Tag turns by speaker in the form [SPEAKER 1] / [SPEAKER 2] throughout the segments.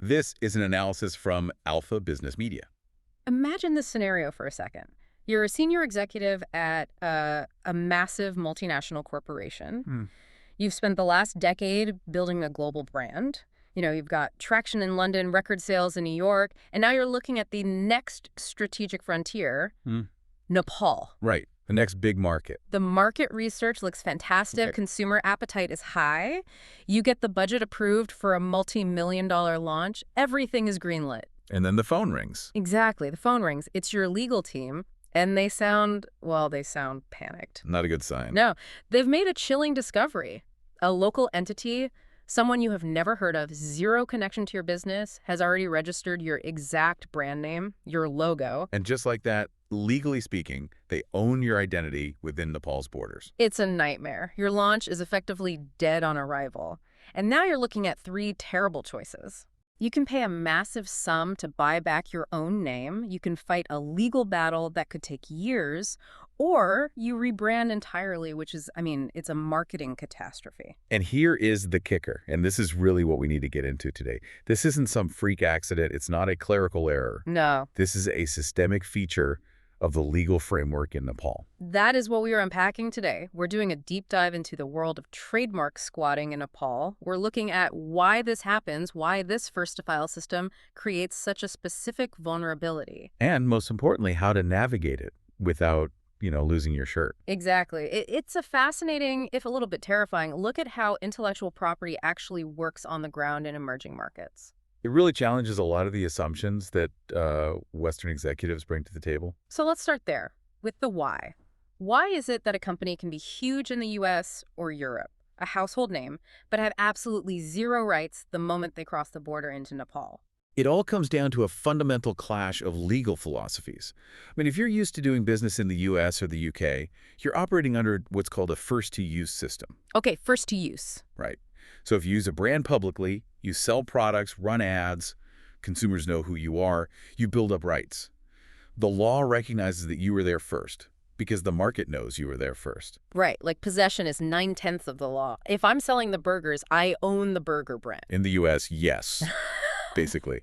[SPEAKER 1] This is an analysis from Alpha Business Media.
[SPEAKER 2] Imagine this scenario for a second. You're a senior executive at a massive multinational corporation.
[SPEAKER 1] Hmm.
[SPEAKER 2] You've spent the last decade building a global brand. You've got traction in London, record sales in New York, and now you're looking at the next strategic frontier,
[SPEAKER 1] Hmm.
[SPEAKER 2] Nepal.
[SPEAKER 1] Right. The next big market.
[SPEAKER 2] The market research looks fantastic.
[SPEAKER 1] Okay.
[SPEAKER 2] Consumer appetite is high. You get the budget approved for a multi-million-dollar launch. Everything is greenlit.
[SPEAKER 1] And then the phone rings.
[SPEAKER 2] Exactly. The phone rings. It's your legal team, and they sound panicked.
[SPEAKER 1] Not a good sign.
[SPEAKER 2] No, they've made a chilling discovery. A local entity, someone you have never heard of, zero connection to your business, has already registered your exact brand name, your logo.
[SPEAKER 1] And just like that, legally speaking, they own your identity within Nepal's borders.
[SPEAKER 2] It's a nightmare. Your launch is effectively dead on arrival. And now you're looking at three terrible choices. You can pay a massive sum to buy back your own name. You can fight a legal battle that could take years. Or you rebrand entirely, which is, it's a marketing catastrophe.
[SPEAKER 1] And here is the kicker, and this is really what we need to get into today. This isn't some freak accident. It's not a clerical error.
[SPEAKER 2] No.
[SPEAKER 1] This is a systemic feature of the legal framework in Nepal.
[SPEAKER 2] That is what we are unpacking today. We're doing a deep dive into the world of trademark squatting in Nepal. We're looking at why this happens, why this first-to-file system creates such a specific vulnerability.
[SPEAKER 1] And most importantly, how to navigate it without losing your shirt.
[SPEAKER 2] Exactly. It's a fascinating, if a little bit terrifying, look at how intellectual property actually works on the ground in emerging markets.
[SPEAKER 1] It really challenges a lot of the assumptions that Western executives bring to the table.
[SPEAKER 2] So let's start there with the why. Why is it that a company can be huge in the US or Europe, a household name, but have absolutely zero rights the moment they cross the border into Nepal?
[SPEAKER 1] It all comes down to a fundamental clash of legal philosophies. If you're used to doing business in the US or the UK, you're operating under what's called a first-to-use system.
[SPEAKER 2] Okay, first to use.
[SPEAKER 1] Right. So if you use a brand publicly, you sell products, run ads, consumers know who you are, you build up rights. The law recognizes that you were there first because the market knows you were there first.
[SPEAKER 2] Right, like possession is 9/10 of the law. If I'm selling the burgers, I own the burger brand.
[SPEAKER 1] In the US, yes. Basically.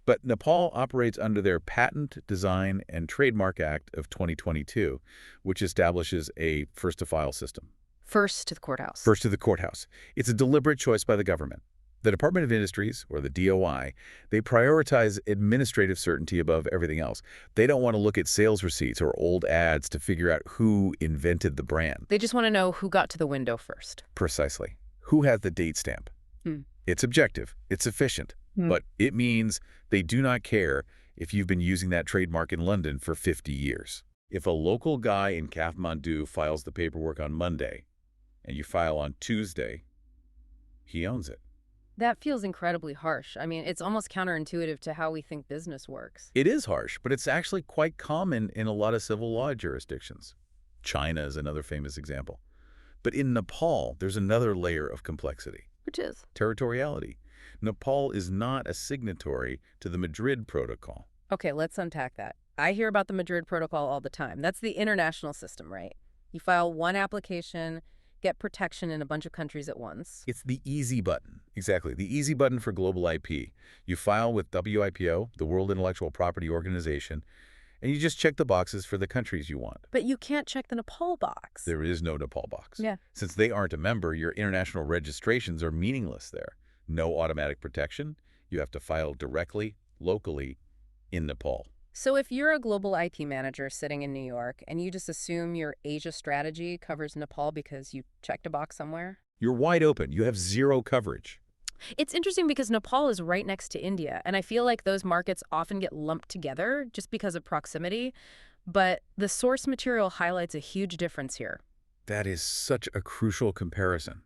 [SPEAKER 1] But Nepal operates under their Patent, Design, and Trademark Act of 2022, which establishes a first-to-file system.
[SPEAKER 2] First to the courthouse.
[SPEAKER 1] First to the courthouse. It's a deliberate choice by the government. The Department of Industries, or the DOI, they prioritize administrative certainty above everything else. They don't want to look at sales receipts or old ads to figure out who invented the brand.
[SPEAKER 2] They just want to know who got to the window first.
[SPEAKER 1] Precisely. Who has the date stamp? It's objective. It's efficient. But it means they do not care if you've been using that trademark in London for 50 years. If a local guy in Kathmandu files the paperwork on Monday and you file on Tuesday, he owns it.
[SPEAKER 2] That feels incredibly harsh. It's almost counterintuitive to how we think business works.
[SPEAKER 1] It is harsh, but it's actually quite common in a lot of civil law jurisdictions. China is another famous example. But in Nepal, there's another layer of complexity.
[SPEAKER 2] Which is?
[SPEAKER 1] Territoriality. Nepal is not a signatory to the Madrid Protocol.
[SPEAKER 2] Okay, let's unpack that. I hear about the Madrid Protocol all the time. That's the international system, right? You file one application, get protection in a bunch of countries at once.
[SPEAKER 1] It's the easy button. Exactly, the easy button for global IP. You file with WIPO, the World Intellectual Property Organization, and you just check the boxes for the countries you want.
[SPEAKER 2] But you can't check the Nepal box.
[SPEAKER 1] There is no Nepal box.
[SPEAKER 2] Yeah.
[SPEAKER 1] Since they aren't a member, your international registrations are meaningless there. No automatic protection. You have to file directly, locally, in Nepal.
[SPEAKER 2] So if you're a global IP manager sitting in New York and you just assume your Asia strategy covers Nepal because you checked a box somewhere?
[SPEAKER 1] You're wide open. You have zero coverage.
[SPEAKER 2] It's interesting because Nepal is right next to India, and I feel like those markets often get lumped together just because of proximity, but the source material highlights a huge difference here.
[SPEAKER 1] That is such a crucial comparison.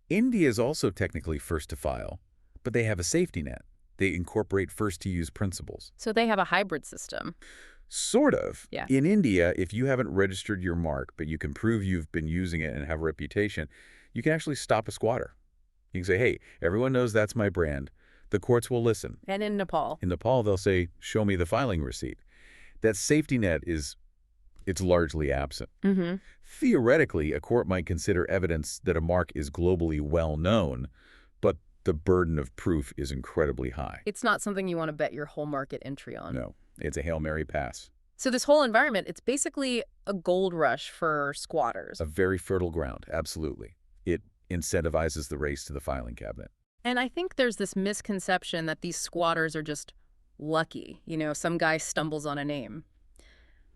[SPEAKER 1] India is also technically first to file, but they have a safety net. They incorporate first-to-use principles.
[SPEAKER 2] So they have a hybrid system.
[SPEAKER 1] Sort of.
[SPEAKER 2] Yeah.
[SPEAKER 1] In India, if you haven't registered your mark, but you can prove you've been using it and have a reputation, you can actually stop a squatter. You can say, hey, everyone knows that's my brand. The courts will listen.
[SPEAKER 2] And in Nepal?
[SPEAKER 1] In Nepal, they'll say, show me the filing receipt. That safety net it's largely absent. Theoretically, a court might consider evidence that a mark is globally well known, but The burden of proof is incredibly high.
[SPEAKER 2] It's not something you want to bet your whole market entry on.
[SPEAKER 1] No, it's a Hail Mary pass.
[SPEAKER 2] So this whole environment, it's basically a gold rush for squatters.
[SPEAKER 1] A very fertile ground, absolutely. It incentivizes the race to the filing cabinet.
[SPEAKER 2] And I think there's this misconception that these squatters are just lucky. Some guy stumbles on a name.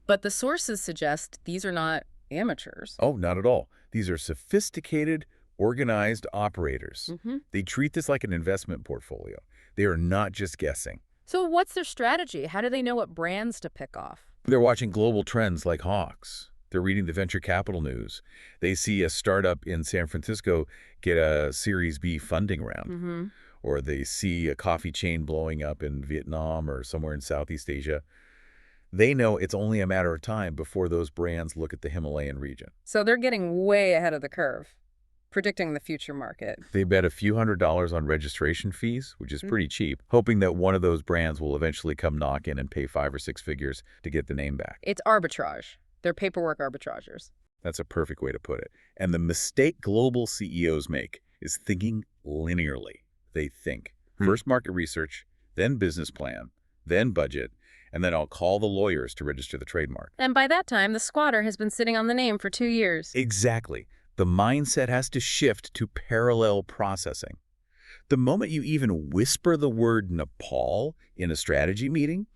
[SPEAKER 2] But the sources suggest these are not amateurs.
[SPEAKER 1] Oh, not at all. These are sophisticated, organized operators. They treat this like an investment portfolio. They are not just guessing.
[SPEAKER 2] So what's their strategy? How do they know what brands to pick off?
[SPEAKER 1] They're watching global trends like hawks. They're reading the venture capital news. They see a startup in San Francisco get a Series B funding round. Or they see a coffee chain blowing up in Vietnam or somewhere in Southeast Asia. They know it's only a matter of time before those brands look at the Himalayan region.
[SPEAKER 2] So they're getting way ahead of the curve, predicting the future market.
[SPEAKER 1] They bet a few $100s on registration fees, which is pretty cheap, hoping that one of those brands will eventually come knock in and pay 5 or 6 figures to get the name back.
[SPEAKER 2] It's arbitrage. They're paperwork arbitragers.
[SPEAKER 1] That's a perfect way to put it. And the mistake global CEOs make is thinking linearly. They think first market research, then business plan, then budget, and then I'll call the lawyers to register the trademark.
[SPEAKER 2] And by that time, the squatter has been sitting on the name for 2 years.
[SPEAKER 1] Exactly. The mindset has to shift to parallel processing. The moment you even whisper the word Nepal in a strategy meeting,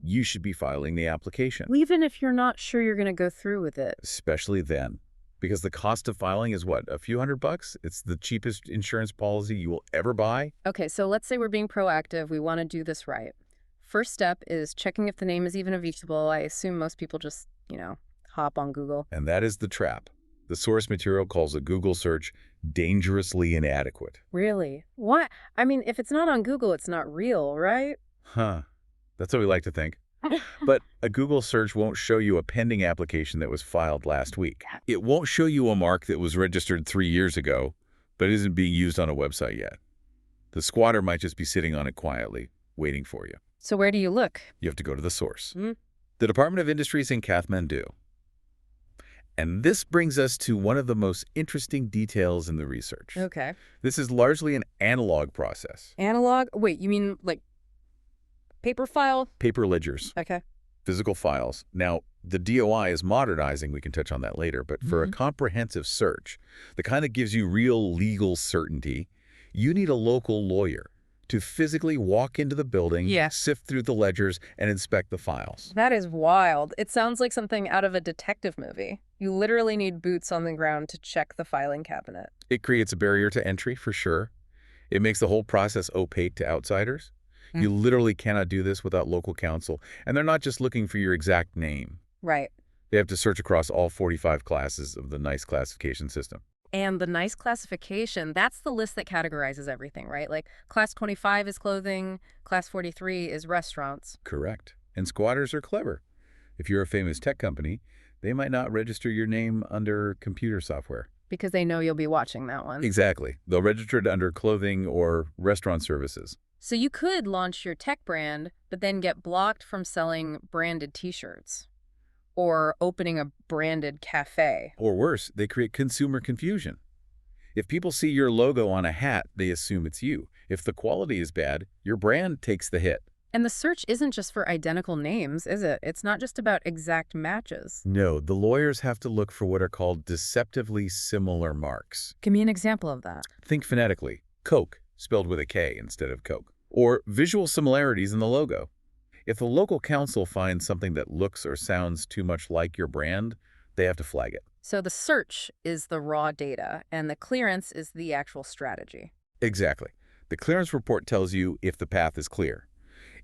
[SPEAKER 1] you should be filing the application.
[SPEAKER 2] Even if you're not sure you're going to go through with it.
[SPEAKER 1] Especially then. Because the cost of filing is what, a few $100? It's the cheapest insurance policy you will ever buy?
[SPEAKER 2] Okay, so let's say we're being proactive. We want to do this right. First step is checking if the name is even reachable. I assume most people just, hop on Google.
[SPEAKER 1] And that is the trap. The source material calls a Google search dangerously inadequate.
[SPEAKER 2] Really? What? I mean, if it's not on Google, it's not real, right?
[SPEAKER 1] Huh. That's what we like to think. But a Google search won't show you a pending application that was filed last week. It won't show you a mark that was registered 3 years ago, but isn't being used on a website yet. The squatter might just be sitting on it quietly, waiting for you.
[SPEAKER 2] So where do you look?
[SPEAKER 1] You have to go to the source. The Department of Industry is in Kathmandu. And this brings us to one of the most interesting details in the research.
[SPEAKER 2] Okay.
[SPEAKER 1] This is largely an analog process.
[SPEAKER 2] Analog? Wait, you mean like paper file?
[SPEAKER 1] Paper ledgers.
[SPEAKER 2] Okay.
[SPEAKER 1] Physical files. Now, the DOI is modernizing. We can touch on that later. But for a comprehensive search, the kind that gives you real legal certainty, you need a local lawyer to physically walk into the building, sift through the ledgers, and inspect the files.
[SPEAKER 2] That is wild. It sounds like something out of a detective movie. You literally need boots on the ground to check the filing cabinet.
[SPEAKER 1] It creates a barrier to entry, for sure. It makes the whole process opaque to outsiders. You literally cannot do this without local counsel. And they're not just looking for your exact name.
[SPEAKER 2] Right.
[SPEAKER 1] They have to search across all 45 classes of the NICE classification system.
[SPEAKER 2] And the NICE classification, that's the list that categorizes everything, right? Like class 25 is clothing, class 43 is restaurants.
[SPEAKER 1] Correct. And squatters are clever. If you're a famous tech company, they might not register your name under computer software.
[SPEAKER 2] Because they know you'll be watching that one.
[SPEAKER 1] Exactly. They'll register it under clothing or restaurant services.
[SPEAKER 2] So you could launch your tech brand, but then get blocked from selling branded T-shirts. Or opening a branded cafe.
[SPEAKER 1] Or worse, they create consumer confusion. If people see your logo on a hat, they assume it's you. If the quality is bad, your brand takes the hit.
[SPEAKER 2] And the search isn't just for identical names, is it? It's not just about exact matches.
[SPEAKER 1] No, the lawyers have to look for what are called deceptively similar marks.
[SPEAKER 2] Give me an example of that.
[SPEAKER 1] Think phonetically. Coke, spelled with a K instead of Coke. Or visual similarities in the logo. If the local counsel finds something that looks or sounds too much like your brand, they have to flag it.
[SPEAKER 2] So the search is the raw data, and the clearance is the actual strategy.
[SPEAKER 1] Exactly. The clearance report tells you if the path is clear.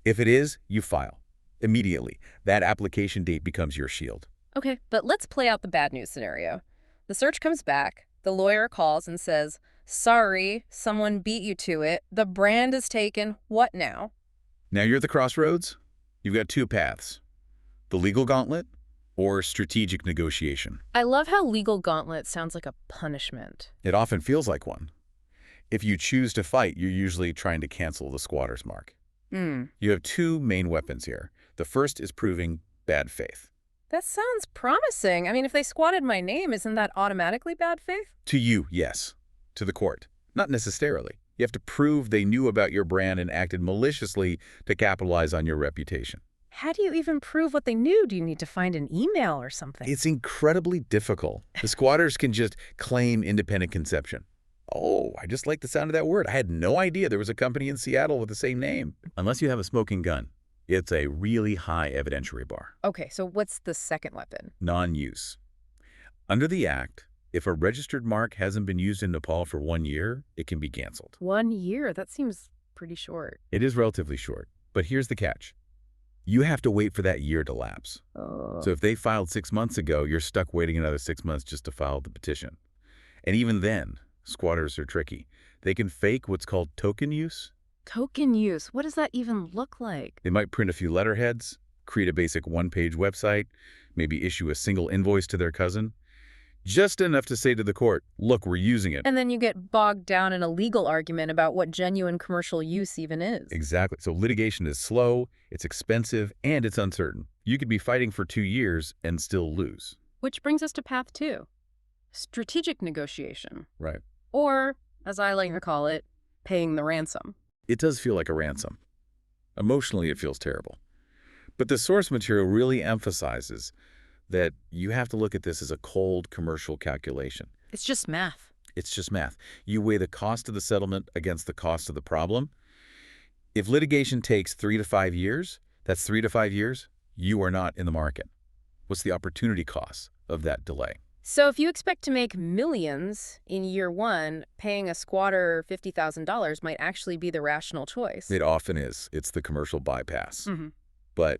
[SPEAKER 1] If it is, you file. Immediately, that application date becomes your shield.
[SPEAKER 2] Okay, but let's play out the bad news scenario. The search comes back, the lawyer calls and says, sorry, someone beat you to it, the brand is taken, what now?
[SPEAKER 1] Now you're at the crossroads. You've got two paths, the legal gauntlet or strategic negotiation.
[SPEAKER 2] I love how legal gauntlet sounds like a punishment.
[SPEAKER 1] It often feels like one. If you choose to fight, you're usually trying to cancel the squatter's mark. You have two main weapons here. The first is proving bad faith.
[SPEAKER 2] That sounds promising. I mean, if they squatted my name, isn't that automatically bad faith?
[SPEAKER 1] To you, yes. To the court, not necessarily. You have to prove they knew about your brand and acted maliciously to capitalize on your reputation.
[SPEAKER 2] How do you even prove what they knew? Do you need to find an email or something?
[SPEAKER 1] It's incredibly difficult. The squatters can just claim independent conception. Oh, I just like the sound of that word. I had no idea there was a company in Seattle with the same name. Unless you have a smoking gun, it's a really high evidentiary bar.
[SPEAKER 2] Okay, so what's the second weapon?
[SPEAKER 1] Non-use. Under the Act, if a registered mark hasn't been used in Nepal for 1 year, it can be canceled.
[SPEAKER 2] 1 year? That seems pretty short.
[SPEAKER 1] It is relatively short, but here's the catch. You have to wait for that year to lapse.
[SPEAKER 2] Oh.
[SPEAKER 1] So if they filed 6 months ago, you're stuck waiting another 6 months just to file the petition. And even then, squatters are tricky. They can fake what's called token use.
[SPEAKER 2] Token use? What does that even look like?
[SPEAKER 1] They might print a few letterheads, create a basic one-page website, maybe issue a single invoice to their cousin. Just enough to say to the court, look, we're using it.
[SPEAKER 2] And then you get bogged down in a legal argument about what genuine commercial use even is.
[SPEAKER 1] Exactly. So litigation is slow, it's expensive, and it's uncertain. You could be fighting for 2 years and still lose.
[SPEAKER 2] Which brings us to path 2, strategic negotiation.
[SPEAKER 1] Right.
[SPEAKER 2] Or, as I like to call it, paying the ransom.
[SPEAKER 1] It does feel like a ransom. Emotionally, it feels terrible. But the source material really emphasizes that you have to look at this as a cold commercial calculation.
[SPEAKER 2] It's just math.
[SPEAKER 1] It's just math. You weigh the cost of the settlement against the cost of the problem. If litigation takes 3 to 5 years, that's 3 to 5 years, you are not in the market. What's the opportunity cost of that delay?
[SPEAKER 2] So if you expect to make millions in year 1, paying a squatter $50,000 might actually be the rational choice.
[SPEAKER 1] It often is. It's the commercial bypass.
[SPEAKER 2] Mm-hmm.
[SPEAKER 1] But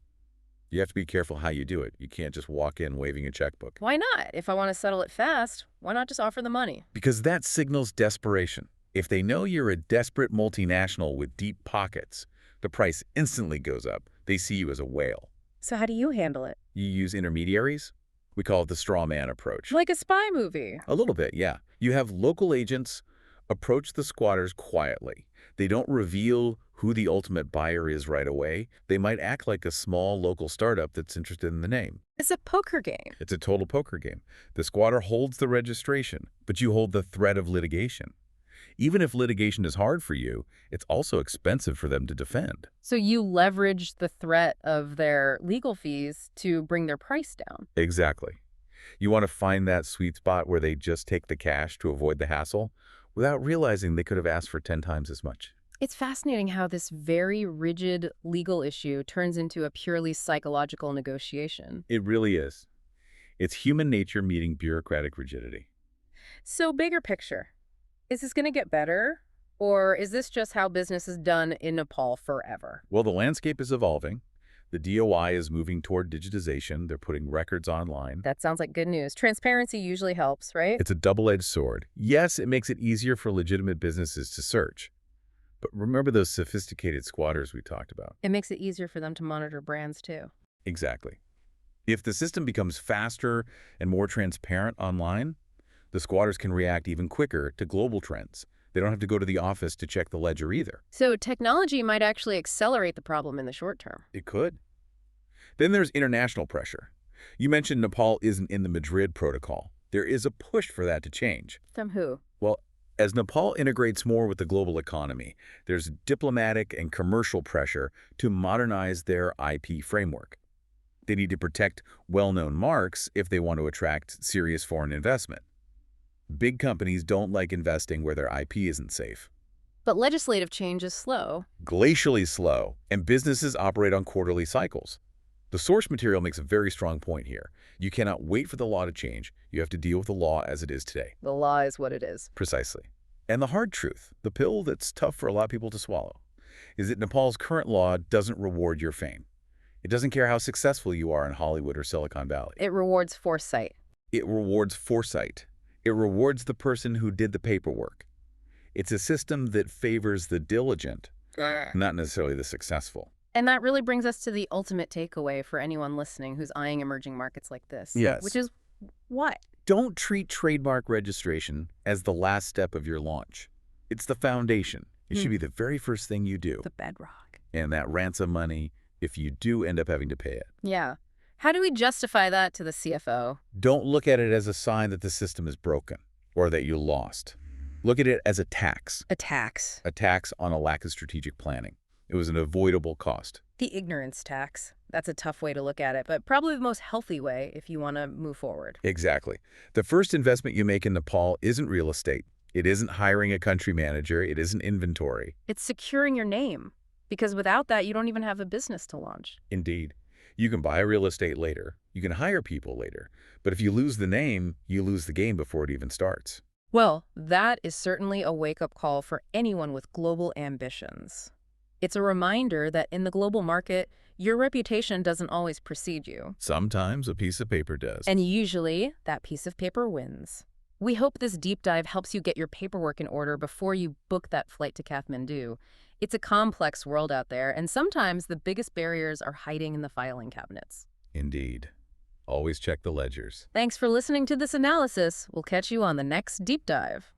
[SPEAKER 1] you have to be careful how you do it. You can't just walk in waving a checkbook.
[SPEAKER 2] Why not? If I want to settle it fast, why not just offer the money?
[SPEAKER 1] Because that signals desperation. If they know you're a desperate multinational with deep pockets, the price instantly goes up. They see you as a whale.
[SPEAKER 2] So how do you handle it?
[SPEAKER 1] You use intermediaries? We call it the straw man approach.
[SPEAKER 2] Like a spy movie.
[SPEAKER 1] A little bit, yeah. You have local agents approach the squatters quietly. They don't reveal who the ultimate buyer is right away. They might act like a small local startup that's interested in the name.
[SPEAKER 2] It's a poker game.
[SPEAKER 1] It's a total poker game. The squatter holds the registration, but you hold the threat of litigation. Even if litigation is hard for you, it's also expensive for them to defend.
[SPEAKER 2] So you leverage the threat of their legal fees to bring their price down.
[SPEAKER 1] Exactly. You want to find that sweet spot where they just take the cash to avoid the hassle without realizing they could have asked for 10 times as much.
[SPEAKER 2] It's fascinating how this very rigid legal issue turns into a purely psychological negotiation.
[SPEAKER 1] It really is. It's human nature meeting bureaucratic rigidity.
[SPEAKER 2] So bigger picture, is this going to get better? Or is this just how business is done in Nepal forever?
[SPEAKER 1] Well, the landscape is evolving. The DOI is moving toward digitization. They're putting records online.
[SPEAKER 2] That sounds like good news. Transparency usually helps, right?
[SPEAKER 1] It's a double-edged sword. Yes, it makes it easier for legitimate businesses to search. But remember those sophisticated squatters we talked about?
[SPEAKER 2] It makes it easier for them to monitor brands, too.
[SPEAKER 1] Exactly. If the system becomes faster and more transparent online, the squatters can react even quicker to global trends. They don't have to go to the office to check the ledger either.
[SPEAKER 2] So technology might actually accelerate the problem in the short term.
[SPEAKER 1] It could. Then there's international pressure. You mentioned Nepal isn't in the Madrid Protocol. There is a push for that to change.
[SPEAKER 2] From who?
[SPEAKER 1] Well, as Nepal integrates more with the global economy, there's diplomatic and commercial pressure to modernize their IP framework. They need to protect well-known marks if they want to attract serious foreign investment. Big companies don't like investing where their IP isn't safe.
[SPEAKER 2] But legislative change is slow.
[SPEAKER 1] Glacially slow, and businesses operate on quarterly cycles. The source material makes a very strong point here. You cannot wait for the law to change. You have to deal with the law as it is today.
[SPEAKER 2] The law is what it is.
[SPEAKER 1] Precisely. And the hard truth, the pill that's tough for a lot of people to swallow, is that Nepal's current law doesn't reward your fame. It doesn't care how successful you are in Hollywood or Silicon Valley.
[SPEAKER 2] It rewards foresight.
[SPEAKER 1] It rewards foresight. It rewards the person who did the paperwork. It's a system that favors the diligent, not necessarily the successful.
[SPEAKER 2] And that really brings us to the ultimate takeaway for anyone listening who's eyeing emerging markets like this.
[SPEAKER 1] Yes.
[SPEAKER 2] Which is what?
[SPEAKER 1] Don't treat trademark registration as the last step of your launch. It's the foundation. It should be the very first thing you do.
[SPEAKER 2] The bedrock.
[SPEAKER 1] And that ransom money, if you do end up having to pay it.
[SPEAKER 2] Yeah. How do we justify that to the CFO?
[SPEAKER 1] Don't look at it as a sign that the system is broken or that you lost. Look at it as a tax.
[SPEAKER 2] A tax.
[SPEAKER 1] A tax on a lack of strategic planning. It was an avoidable cost.
[SPEAKER 2] The ignorance tax. That's a tough way to look at it, but probably the most healthy way if you want to move forward.
[SPEAKER 1] Exactly. The first investment you make in Nepal isn't real estate. It isn't hiring a country manager. It isn't inventory.
[SPEAKER 2] It's securing your name, because without that, you don't even have a business to launch.
[SPEAKER 1] Indeed. You can buy real estate later. You can hire people later. But if you lose the name, you lose the game before it even starts.
[SPEAKER 2] Well, that is certainly a wake-up call for anyone with global ambitions. It's a reminder that in the global market, your reputation doesn't always precede you.
[SPEAKER 1] Sometimes a piece of paper does.
[SPEAKER 2] And usually, that piece of paper wins. We hope this deep dive helps you get your paperwork in order before you book that flight to Kathmandu. It's a complex world out there, and sometimes the biggest barriers are hiding in the filing cabinets.
[SPEAKER 1] Indeed. Always check the ledgers.
[SPEAKER 2] Thanks for listening to this analysis. We'll catch you on the next deep dive.